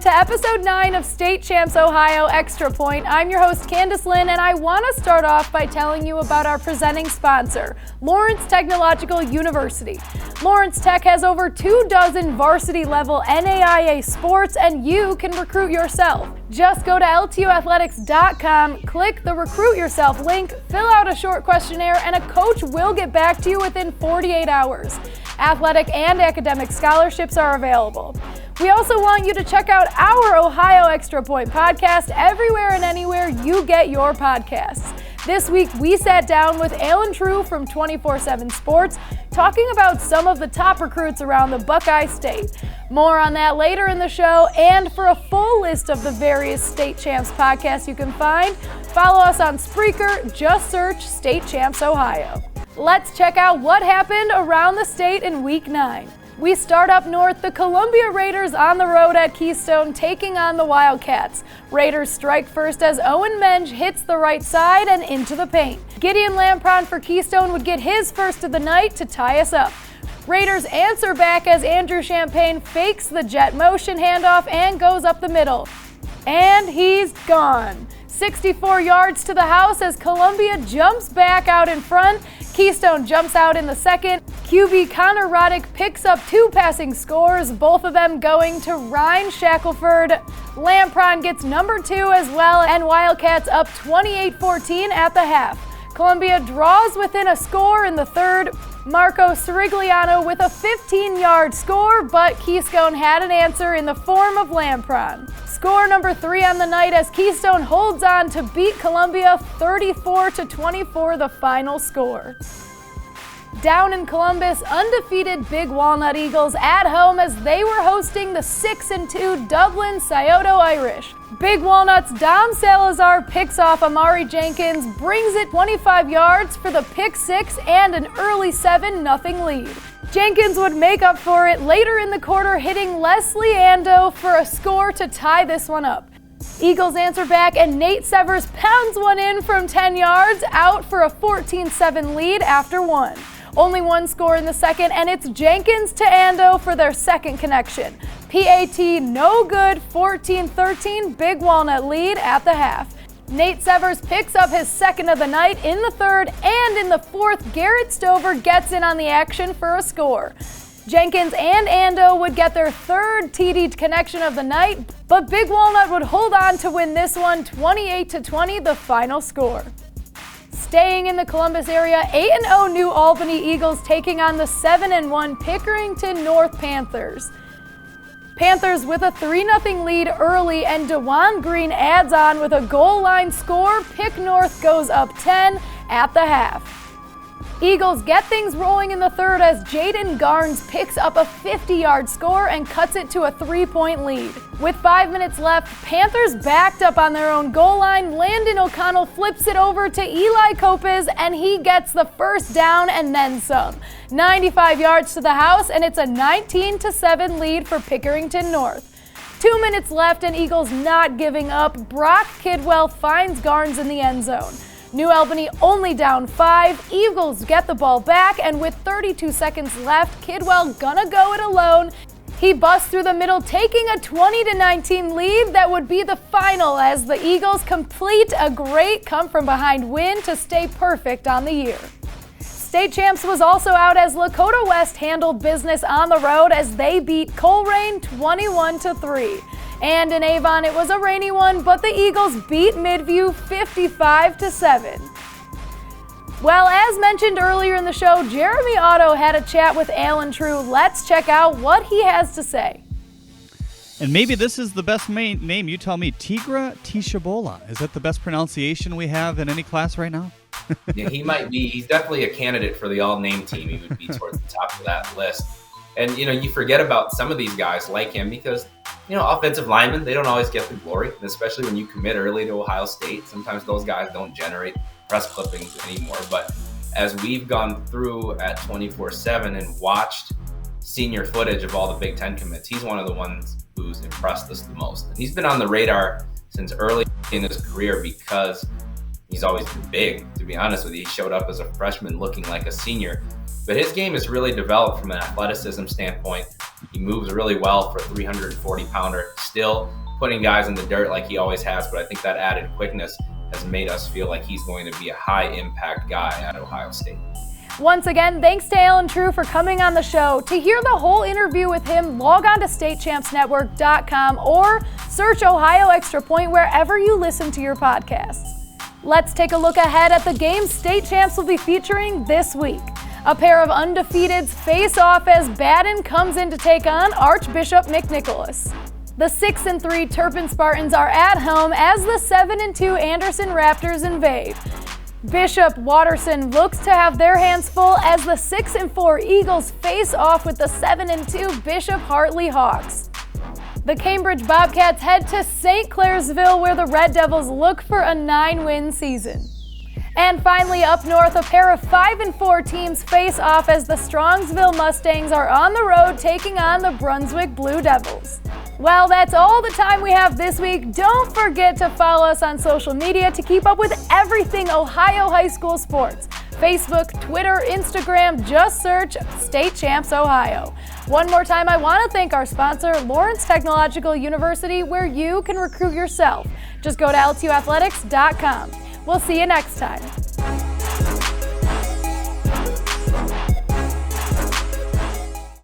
to episode 9 of State Champs Ohio Extra Point. I'm your host, Candace Lynn, and I want to start off by telling you about our presenting sponsor, Lawrence Technological University. Lawrence Tech has over 24 varsity-level NAIA sports, and you can recruit yourself. Just go to ltuathletics.com, click the Recruit Yourself link, fill out a short questionnaire, and a coach will get back to you within 48 hours. Athletic and academic scholarships are available. We also want you to check out our Ohio Extra Point podcast everywhere and anywhere you get your podcasts. This week, we sat down with Alan True from 24/7 Sports, talking about some of the top recruits around the Buckeye State. More on that later in the show, and for a full list of the various State Champs podcasts you can find, follow us on Spreaker, just search State Champs Ohio. Let's check out what happened around the state in Week 9. We start up north, the Columbia Raiders on the road at Keystone taking on the Wildcats. Raiders strike first as Owen Menge hits the right side and into the paint. Gideon Lampron for Keystone would get his first of the night to tie us up. Raiders answer back as Andrew Champagne fakes the jet motion handoff and goes up the middle. And he's gone. 64 yards to the house as Columbia jumps back out in front. Keystone jumps out in the second. QB Connor Roddick picks up 2 passing scores, both of them going to Ryan Shackelford. Lampron gets number 2 as well, and Wildcats up 28-14 at the half. Columbia draws within a score in the third. Marco Sirigliano with a 15-yard score, but Keystone had an answer in the form of Lampron. Score number 3 on the night as Keystone holds on to beat Columbia 34-24, the final score. Down in Columbus, undefeated Big Walnut Eagles at home as they were hosting the 6-2 Dublin Scioto Irish. Big Walnut's Dom Salazar picks off Amari Jenkins, brings it 25 yards for the pick 6 and an early 7-0 lead. Jenkins would make up for it later in the quarter, hitting Leslie Ando for a score to tie this one up. Eagles answer back and Nate Severs pounds one in from 10 yards, out for a 14-7 lead after 1. Only one score in the second, and it's Jenkins to Ando for their second connection. PAT no good, 14-13, Big Walnut lead at the half. Nate Severs picks up his second of the night in the third, and in the fourth, Garrett Stover gets in on the action for a score. Jenkins and Ando would get their third TD connection of the night, but Big Walnut would hold on to win this one 28-20, the final score. Staying in the Columbus area, 8-0 New Albany Eagles taking on the 7-1 Pickerington North Panthers. Panthers with a 3-0 lead early, and DeJuan Green adds on with a goal line score. Pick North goes up 10 at the half. Eagles get things rolling in the third as Jaden Garnes picks up a 50-yard score and cuts it to a 3-point lead. With 5 minutes left, Panthers backed up on their own goal line. Landon O'Connell flips it over to Eli Copez, and he gets the first down and then some. 95 yards to the house, and it's a 19-7 lead for Pickerington North. 2 minutes left, and Eagles not giving up. Brock Kidwell finds Garnes in the end zone. New Albany only down 5. Eagles get the ball back, and with 32 seconds left, Kidwell gonna go it alone. He busts through the middle, taking a 20-19 lead that would be the final as the Eagles complete a great come-from-behind win to stay perfect on the year. State Champs was also out as Lakota West handled business on the road as they beat Coleraine 21-3. And in Avon, it was a rainy one, but the Eagles beat Midview 55-7. Well, as mentioned earlier in the show, Jeremy Otto had a chat with Alan True. Let's check out what he has to say. And maybe this is the best name. You tell me. Tigra Tishabola. Is that the best pronunciation we have in any class right now? Yeah, he might be. He's definitely a candidate for the all-name team. He would be towards the top of that list. And, you forget about some of these guys like him because, offensive linemen, they don't always get the glory, especially when you commit early to Ohio State. Sometimes those guys don't generate press clippings anymore. But as we've gone through at 24/7 and watched senior footage of all the Big Ten commits, he's one of the ones who's impressed us the most. And he's been on the radar since early in his career because he's always been big, to be honest with you. He showed up as a freshman looking like a senior. But his game has really developed from an athleticism standpoint. He moves really well for a 340-pounder, still putting guys in the dirt like he always has, but I think that added quickness has made us feel like he's going to be a high-impact guy at Ohio State. Once again, thanks to Alan True for coming on the show. To hear the whole interview with him, log on to statechampsnetwork.com or search Ohio Extra Point wherever you listen to your podcasts. Let's take a look ahead at the games State Champs will be featuring this week. A pair of undefeateds face off as Baden comes in to take on Archbishop McNicholas. The 6-3 Turpin Spartans are at home as the 7-2 Anderson Raptors invade. Bishop Watterson looks to have their hands full as the 6-4 Eagles face off with the 7-2 Bishop Hartley Hawks. The Cambridge Bobcats head to St. Clairsville where the Red Devils look for a 9-win season. And finally, up north, a pair of 5-4 teams face off as the Strongsville Mustangs are on the road taking on the Brunswick Blue Devils. Well, that's all the time we have this week. Don't forget to follow us on social media to keep up with everything Ohio high school sports. Facebook, Twitter, Instagram, just search State Champs Ohio. One more time, I want to thank our sponsor, Lawrence Technological University, where you can recruit yourself. Just go to l2athletics.com. We'll see you next time.